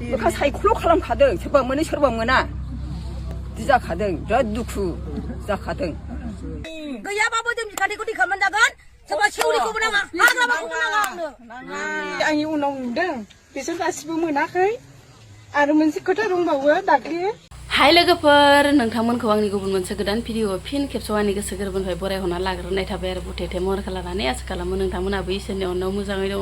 बेखौ सायखल' खालामखादों सोरबा मोनो सोरबा मोना बिदि जाखादों बिराद दुखु जाखादों गैयाबाबो जों बिखान्थिखौ दै खालामनांगोन सोरबा सेवरिखौबो नाङा हाग्रामाखौबो नाङा आंनि उनाव नुदों बिसोर गासिबो मोनाखै आरो मोनसे खोथा दंबावो दाख्लि हाय लोगोफोर नोंथांमोनखौ आंनि गुबुन मोनसे गोदान भिडिअ फिन खेबसेआव आंनि गोसो गोरबोनिफ्राय बरायहरना लाग्रोनाय थाबाय आरो बुथेथे महरखौ लानानै आसा खालामो नोंथांमोनाबो इसोरनि अननायाव मोजाङै दङ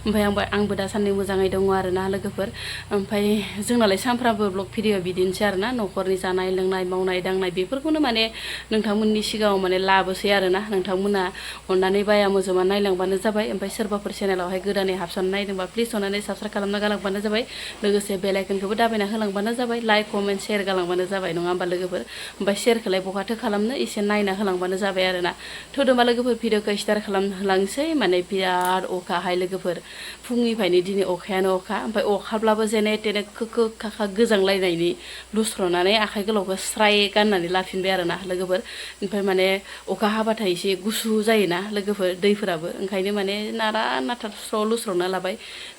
ओमफ्राय आंबो दासान्दि मोजाङै दङ आरोना लोगोफोर ओमफ्राय जोंनालाय सानफ्रामबो ब्लग भिडिअ बिदिनोसै आरोना न'खरनि जानाय लोंनाय मावनाय दांनाय बेफोरखौनो माने नोंथांमोननि सिगाङाव माने लाबोसै आरोना नोंथांमोना अननानै बाया मोजोमा नायलांबानो जाबाय ओमफ्राय सोरबाफोर चेनेलावहाय गोदानै हाबसनना नायदोंबा प्लिज अननानै साबस्क्राइब खालामना गालांबानो जाबाय लोगोसे बेल आइकनखौबो दाबायना होलांबानो जाबाय लाइक कमेन्ट शेयार गालांबानो जाबाय नङा होमबा लोगोफोर ओमफ्राय शेयारखौलाय बहाथो खालामनो एसे नायना होलांबानो जाबाय आरोना थोदोंबा लोगोफोर भिडिअखौ स्टार्ट खालामहोलांसै माने बिराद अखाहाय लोगोफोर फुंनिफ्रायनो दिनै अखायानो अखा ओमफ्राय अखाब्लाबो जेने तेने खोखो खाखा गोजांलायनायनि लुस्रनानै आखाइ गोलावखौ स्राय गाननानै लाफिनबाय आरोना लोगोफोर ओमफ्राय माने अखा हाबाथाय एसे गुसु जायोना लोगोफोर दैफोराबो ओंखायनो माने नारा नाथा स्र' लुस्रना लाबाय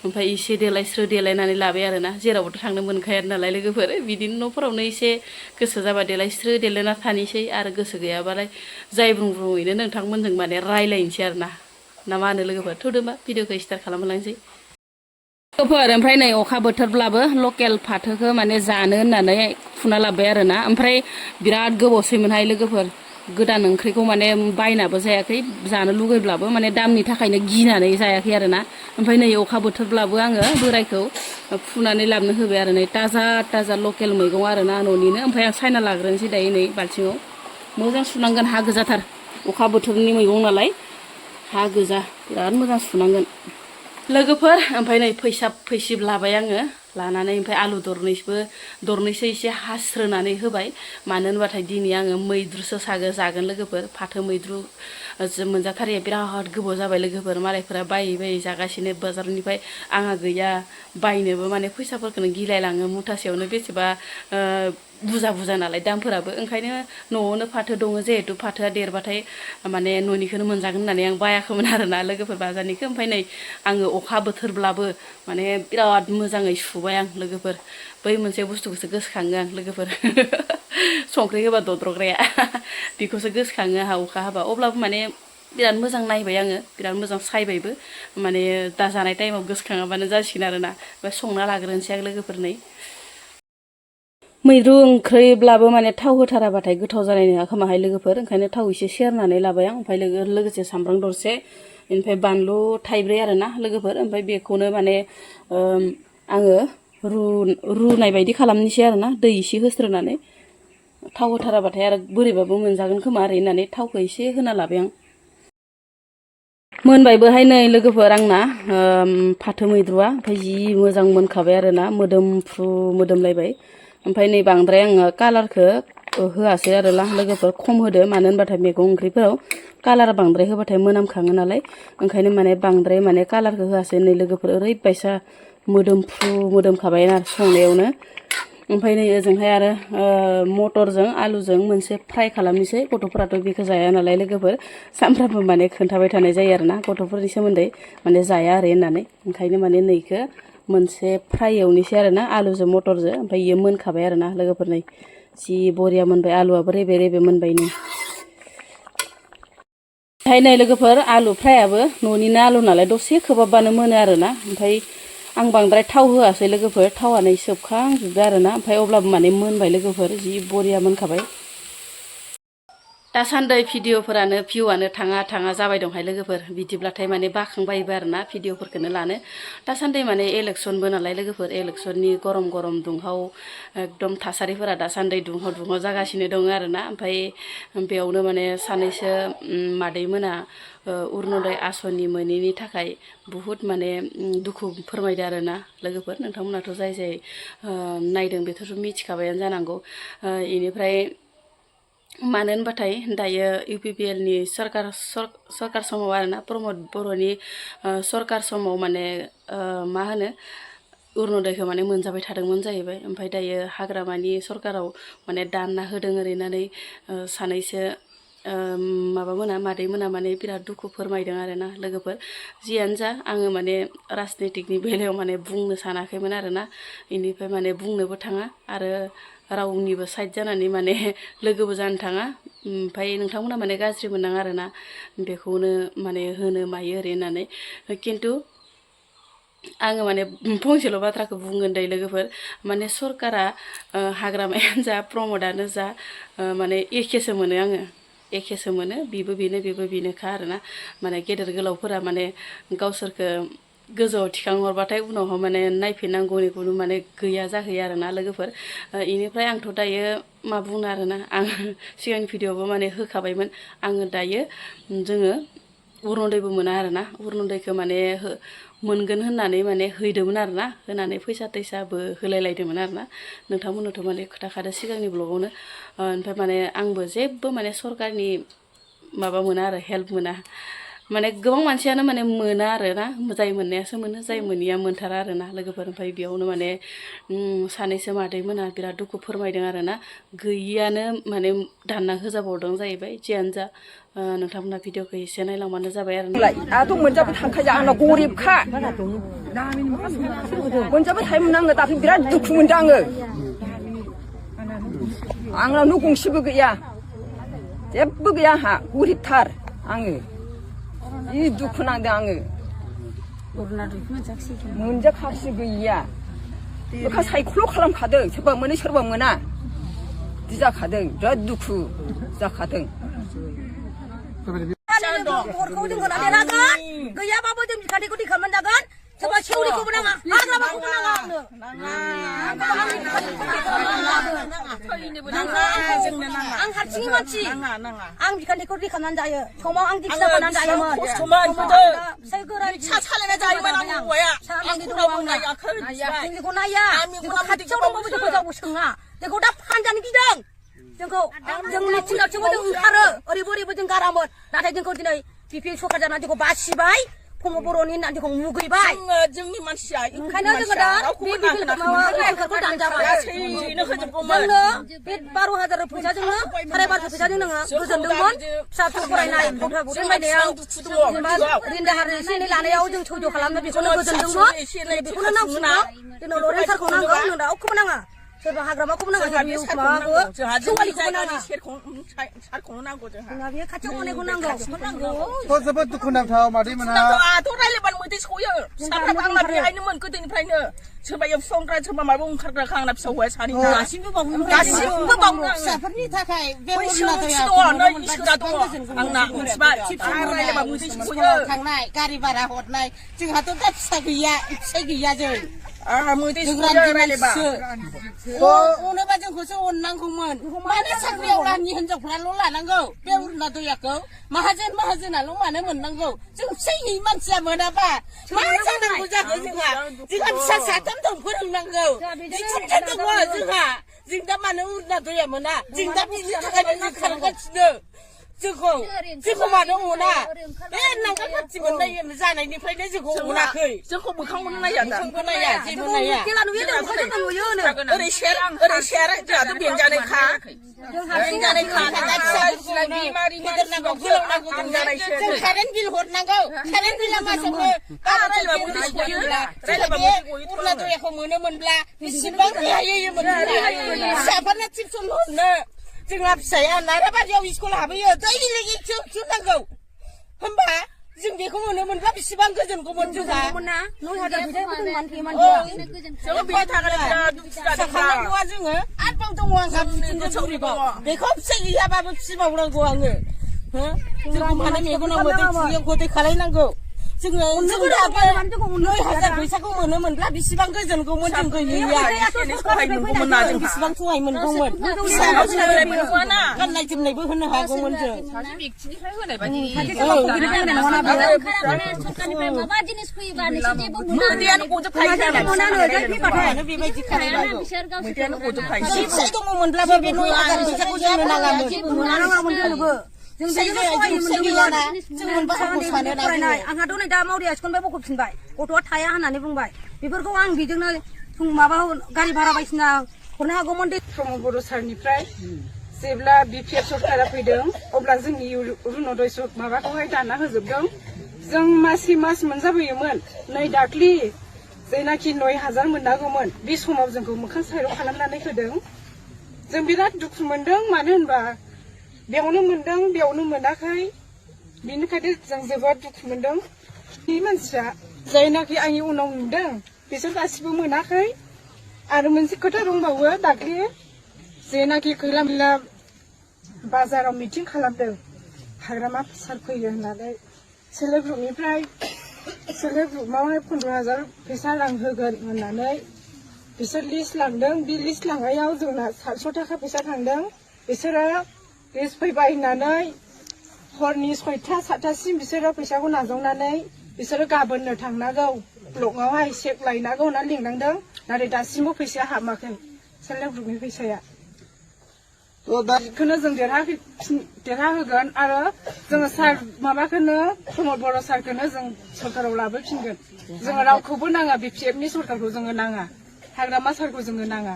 ओमफ्राय एसे देलायस्रो देलायनानै लाबाय आरोना जेरावबोथ' थांनो मोनखाया नालाय लोगोफोर बिदिनो न'फोरावनो एसे गोसो जाबा देलायस्रो देलायना थानोसै आरो गोसो गैयाबालाय जाय ब्रुंब्रुङैनो नोंथांमोनजों माने रायलायनोसै आरोना ना मा होनो लोगोफोर थोदोंबा भिडिअखौ स्टार्ट खालामहोलांसै लोगोफोर ओमफ्राय नै अखा बोथोरब्लाबो लकेल फाथोखौ माने जानो होननानै फुना लाबाय आरोना ओमफ्राय बिराद गोबावसैमोनहाय लोगोफोर गोदान ओंख्रिखौ माने बायनाबो जायाखै जानो लुगैब्लाबो माने दामनि थाखायनो गिनानै जायाखै आरोना ओमफ्राय नै अखा बोथोरब्लाबो आङो बोरायखौ फुनानै लाबोनो होबाय आरो नै ताजा ताजा लकेल मैगं आरोना न'निनो ओमफ्राय आं सायना लाग्रोनोसै दायो नै बाल्थिङाव मोजां सुनांगोन हा गोजाथार अखा बोथोरनि मैगं नालाय हा गोजा बिराद मोजां सुनांगोन लोगोफोर ओमफ्राय नै फैसिब लाबाय आङो लानानै ओमफ्राय आलु दरनैसो एसे हास्रोनानै होबाय मानो होनबाथाय दिनै आङो मैद्रुसो जागोन लोगोफोर फाथो मैद्रु मोनजाथारिया बिराद गोबाव जाबाय लोगोफोर मालायफोरा बायै जागासिनो बाजारनिफ्राय आंहा गैया बायनोबो माने फैसाफोरखौनो गिलायलाङो मुथासेयावनो बेसेबा बुरजा नालाय दामफोराबो ओंखायनो न'आवनो फाथो दङ जिहेथु फाथोआ देरबाथाय माने न'निखौनो मोनजागोन होननानै आं बायाखैमोन आरोना लोगोफोर बाजारनिखौ ओमफ्राय नै आङो अखा बोथोरब्लाबो माने बिराद मोजाङै सुबाय आं लोगोफोर बै मोनसे बुस्थुखौसो गोसोखाङो आं लोगोफोर संख्रि होबा दद्रग्राया बेखौसो गोसोखाङो आंहा अखा हाबा अब्लाबो माने बिराद मोजां नायबाय आङो बिराद मोजां सायबायबो माने दा जानाय टाइमाव गोसोखाङाबानो जासिगोन आरोना ओमफ्राय संना लाग्रोनोसै आं लोगोफोर नै मैद्रु ओंख्रिब्लाबो माने थाव होथाराबाथाय गोथाव जानाय नङा खोमाहाय लोगोफोर ओंखायनो थाव एसे सेरनानै लाबाय आं ओमफ्राय लोगोसे सामब्राम दरसे ओमफ्राय बानलु थाइब्रै आरोना लोगोफोर ओमफ्राय बेखौनो माने आङो रुनाय बायदि खालामनोसै आरोना दै एसे होस्रोनानै थाव होथाराबाथाय आरो बोरैबाबो मोनजागोन खोमा ओरै होननानै थावखौ एसे होना लाबाय आं मोनबायबोहाय नै लोगोफोर आंना फाथो मैद्रुआ ओमफ्राय जि मोजां मोनखाबाय आरोना मोदोमफ्रु मोदोमलायबाय ओमफ्राय नै बांद्राय आङो कालारखौ होआसै आरो लोगोफोर खम होदो मानो होनबाथाय मैगं ओंख्रिफोराव कालार बांद्राय होबाथाय मोनामखाङो नालाय ओंखायनो माने बांद्राय माने कालारखौ होआसै नै लोगोफोर ओरैबायसा मोदोमफ्रु मोदोमखाबाय आरो संनायावनो ओमफ्राय नै ओजोंहाय आरो मटरजों आलुजों मोनसे फ्राय खालामनोसै गथ'फोराथ' बेखौ जाया नालाय लोगोफोर सानफ्रामबो माने खोन्थाबाय थानाय जायो आरोना गथ'फोरनि सोमोन्दै माने जाया आरो होननानै ओंखायनो माने नैखौ मोनसे फ्राय एवनोसै आरोना आलुजों मटरजों ओमफ्राय इयो मोनखाबाय आरोना लोगोफोर नै जि बरिया मोनबाय आलुआबो रेबे मोनबाय नै ओमफ्राय नै लोगोफोर आलु फ्रायाबो न'निनो आलु नालाय दसे खोबाबबानो मोनो आरोना ओमफ्राय आं बांद्राय थाव होआसै लोगोफोर थावानो सोबखांजोबबाय आरोना ओमफ्राय अब्लाबो माने मोनबाय लोगोफोर जि बरिया मोनखाबाय दासान्दि भिडिअफोरानो भिउआनो थाङा जाबाय दंहाय लोगोफोर बिदिब्लाथाय माने बाखांबायबो आरोना भिडिअफोरखौनो लानो दासान्दि माने इलेक्सनबो नालाय लोगोफोर इलेक्सननि गरम दुंहाव एकदम थासारिफोरा दासान्दि दुंहाव जागासिनो दङ आरोना ओमफ्राय बेयावनो माने सानैसो मादैमोना अरुनदय आसनि मोनैनि थाखाय बुहुत माने दुखु फोरमायदों आरोना लोगोफोर नोंथांमोनाथ' जाय नायदों बेथ' मिथिखाबायानो जानांगौ इनिफ्राय मानो होनबाथाय दायो UPPL नि सरकार समाव आरोना प्रमद बर'नि सरकार समाव माने मा होनो अरुनदयखौ माने मोनजाबाय थादोंमोन जाहैबाय ओमफ्राय दायो हाग्रामानि सरकाराव माने दानना होदों ओरै होननानै सानैसो माबा मोना मादै मोना माने बिराद दुखु फोरमायदों आरोना लोगोफोर जियानो जा आङो माने राजनितिकनि बेलायाव माने बुंनो सानाखैमोन आरोना इनिफ्राय माने बुंनोबो थाङा आरो रावनिबो साइड जानानै माने लोगोबो जानो थाङा ओमफ्राय नोंथांमोना माने गाज्रि मोननाङा आरोना बेखौनो माने होनो मायो ओरै होननानै खिन्थु आङो माने फंसेल' बाथ्राखौ बुंगोन दे लोगोफोर माने सरकारा हाग्रामायानो जा प्रमदआनो जा माने एखेसो मोनो आङो एखेसो मोनो बेबो बेनोखा आरोना माने गेदेर गोलावफोरा माने गावसोरखौ गोजौआव थिखांहरबाथाय उनावहाय माने नायफिननांगौनिखौनो माने गैया जाहैयो आरोना लोगोफोर इनिफ्राय आंथ' दायो मा बुंनो आरोना आं सिगांनि भिडिअ'आवबो माने होखाबायमोन आङो दायो जोङो अरुनदयबो मोना आरोना अरुनदयखौ माने मोनगोन होननानै माने हैदोंमोन आरोना होनानै फैसा तैसाबो होलायलायदोंमोन आरोना नोंथांमोननोथ' माने खोथाखादो सिगांनि ब्लगावनो ओमफ्राय माने आंबो जेबो माने सरकारनि माबा मोना आरो हेल्प मोना माने गोबां मानसियानो माने मोना आरोना जाय मोननायासो मोनो जाय मोनैया मोनथारा आरोना लोगोफोर ओमफ्राय बेयावनो माने सानैसो मादैमोना बिराद दुखु फोरमायदों आरोना गैयियानो माने दानना होजाबावदों जाहैबाय जियानो जा नोंथांमोना भिडिअखौ एसे नायलांबानो जाबाय आरो आंथ' मोनजाबाय थांखायो आंना गरिबखा मोनजाबाय थायोमोन आङो दाख्लै बिराद दुखु मोनदों आङो आंनाव न' गंसेबो गैया जेबो गैया आंहा गरिबथार आङो जि दुखु नांदों आङो मोनजाखासै गैया बेखा सायखल' खालामखादों सोरबा मोनो सोरबा मोना बिदि जाखादों बिराद दुखु जाखादों गरखौ जों होनानै लागोन गैयाबाबो जों बिखान्थिखौ दैखां मोनजागोन सोरबा सेवरिखौबो नाङा हाग्रामाखौबो नाङा आं हारसिंनि मानसि आं बिखान्थिखौ दैखांनानै जायो समाव आं दिखिया फाननानै जायोमोन फिसाय गोरान सालायना जायोमोन आं हौवाया जोंखौ नाया खाथियाव दंबाबो जोंखौ रावबो सोङा जोंखौ दा फानजानो गिदों जोंखौ जों मिथिंगाथिंबो जों ओंखारो ओरैबो जों गारामोन नाथाय जोंखौ दिनै बिपि सरकार जानानै जोंखौ बासिबाय फम बर'नि होननानै जोंखौ मुगैबाय जोंनि मानसिया ओंखायनो जोङो दा बे बिपिखौ दानजाबाय जोंनो बे 12,000 फैसाजोंनो 12,500 फैसाजों नोङो गोजोनदोंमोन फिसा फिसौ फरायनाय गथ' गथाय फरायनायाव रिन दाहार एसे एनै लानायाव जों सैज' खालामनो बेखौनो गोजोनदोंमोन बेखौनो नांगौ जोंनो लरेन सारखौ नांगौ जोंनो रावखौबो नाङा सोरबा हाग्रामाखौबो नाङा सेवालिखौबो नाङा सारखौनो नांगौ जोंहा बे खाथियाव मोननायखौ नांगौ जोबोद दुखु नांथाव मादैमोना आंथ' रायलायबानो मोदै सयो फिसाफ्राबो आंना बेहायनोमोन गोदोनिफ्रायनो सोरबा एवफ्रांग्रा सोरबा माबा ओंखारग्राखा आंना फिसा हौवाया सानै गासिबो बावनो फिसाफोरनि थाखाय बे इसोरा दङ आंना मिथिबाय रायलायबा मोदै सयो थांनाय गारि भारा हरनाय जोंहाथ' दा फिसा गैया फिसाय गैया जों मोदै सयो रायलायबा अनोबा जोंखौसो अननांगौमोन मानो साख्रियावलानि हिनजावफ्राल' लानांगौ बे अरुनदयखौ माहाजोनाल' मानो मोननांगौ जों फिसाय गैयि मानसिया मोनाबा मा जानांगौ जाखो जोंहा फिसा साथाम दं फोरोंनांगौ दिखुनथा दङ जोंहा जों दा मानो अरुनदया मोना जों दा बिनि थाखायनो खालामगासिनो जोंखौ मानो अना बे नांगाल पार्टि मोननाय जानायनिफ्रायनो जोंखौ अनाखै जोंखौ मोखांखौनो नाया जोंबो नाया जेबो नाया ओरै सेर जोंहाथ' बेंजानायखा जों कारेन्ट बिल हरनांगौ कारेन्ट बिला मासावनो अरुनदयखौ मोनोमोनब्ला बेसेबां होयोमोन फिसाफोरनो टिउसन हरनो जोंहा फिसाया नाराबारियाव स्कुल हाबहैयो दैलि टिउसन नांगौ होमबा जों बेखौ मोनोमोनब्ला बेसेबां गोजोनगौमोन जोंहा जोङो आरोबाव दङ आंहा बेखौ फिसा गैयाबाबो फिसिबावनांगौ आङो जोंखौ माने मेगनाव मोदै खुगायाव गदै खालायनांगौ जोङो 9,000 फैसाखौ मोनोमोनब्ला बेसेबां गोजोनगौमोन जों गैयैया बेसेबां सहाय मोनगौमोन गाननाय जोमनायबो होनो हागौमोन जों बेबायदि खालामनांगौ फिसाय दङमोनब्लाबो बे 9,000 फैसाखौ जोंनो नाङामोन फरायनाय आंहाथ' नै दा मावरिया सिखनबाय बख'फिनबाय गथ'आ थाया होननानै बुंबाय बेफोरखौ आं बेजोंनो माबा गारि भारा बायदिसिना हरनो हागौमोन प्रमद बर' सारनिफ्राय जेब्ला बिपिएफ सरकारा फैदों अब्ला जोंनि अरुणोदय माबाखौहाय दाना होजोबदों जों मासि मास मोनजाबोयोमोन नै दाख्लि जायनाखि 9,000 मोननांगौमोन बे समाव जोंखौ मोखां साइराव खालामनानै होदों जों बिराद दुखु मोनदों मानो होनबा बेयावनो मोनदों बेयावनो मोनाखै बेनिखायनो जों जोबोद दुखु मोनदों बे मानसिया जायनाखि आंनि उनाव नुदों बिसोर गासिबो मोनाखै आरो मोनसे खोथा दंबावो दाख्लि जेनाखि खैला बाजाराव मिटिं खालामदों हाग्रामा सार फैयो होननानै सेल्फ हेल्प ग्रुपनिफ्राय सेल्फ हेल्प ग्रुपआवहाय 15,000 फैसा रां होगोन होननानै बिसोर लिस्ट लांदों बे लिस्ट लांनायाव जोंना 700 थाखा फैसा थांदों बिसोरो लिस्ट फैबाय होननानै हरनि 6टा 7टासिम बिसोरो फैसाखौ नाजावनानै बिसोरो गाबोननो थांनांगौ ब्लकआवहाय चेक लायनांगौ होननानै लिंनांदों नाथाय दासिमबो फैसाया हाबाखै सेल्फ हेल्प ग्रुपनि फैसाया बेखौनो जों देरहाहोगोन आरो जोङो सार माबाखौनो प्रमद बर' सारखौनो जों सरकाराव लाबोफिनगोन जोङो रावखौबो नाङा बिपिएफनि सरकारखौ जोङो नाङा हाग्रामा सारखौ जोङो नाङा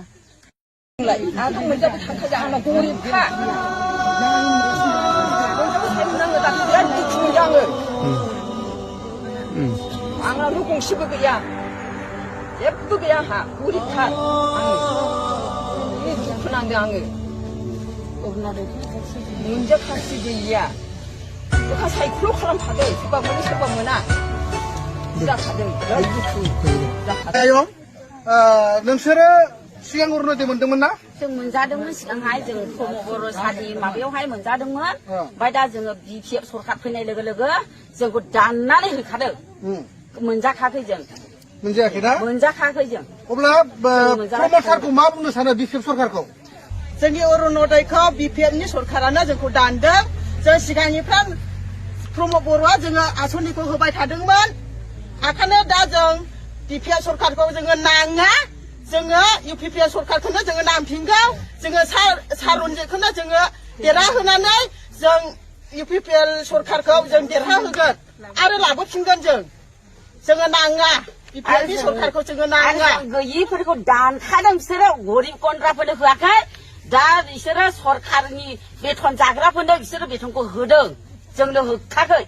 आंथ' मोनजाबो थांखायो आंनाव गरिबखा मोनजाबो सायख'नाङो दाख्लै बिराद दुखु मोनदों आङो आंनावथ' गंसेबो गैया जेबो गैया आंहा गरिबथार आङो दुखु नांदों आङो मोनजाखासै गैया बेखा सायख'ल' खालामखादों सोरबा मोनो सोरबा मोना जाखादों बिराद दुखु जाखादों नोंसोरो सिगां अरुणोदय मोनदोंमोन ना जों मोनजादोंमोन सिगांहाय जों प्रमद बर' सारनि माबायावहाय मोनजादोंमोन ओमफ्राय दा जोङो बिपिएफ सरकार फैनाय लोगो लोगो जोंखौ दाननानै होखादों मोनजाखाखै जों मोनजायाखैना मोनजाखाखै जों अब्ला प्रमद सारखौ मा बुंनो सानो बिपिएफ सरकारखौ जोंनि अरुणोदयखौ बिपिएफनि सरकारानो जोंखौ दानदों जों सिगांनिफ्राय प्रमद बर'आ जोङो आसनिखौ होबाय थादोंमोन ओंखायनो दा जों बिपिएफ सरकारखौ जोङो नाङा जोङो इउपिपिएल सरकारखौनो जोङो नांफिनगौ जोङो सार रन्जितखौनो जोङो देरहाहोनानै जों इउपिपिएल सरकारखौ जों देरहाहोगोन आरो लाबोफिनगोन जोङो नाङा बिपिएलनि सरकारखौ जोङो नाङा गैयिफोरखौ दानखादों बिसोरो गरिब गन्द्राफोरनो होआखै दा बिसोरो सरकारनि बेथन जाग्राफोरनो बिसोरो बेथनखौ होदों जोंनो होखाखै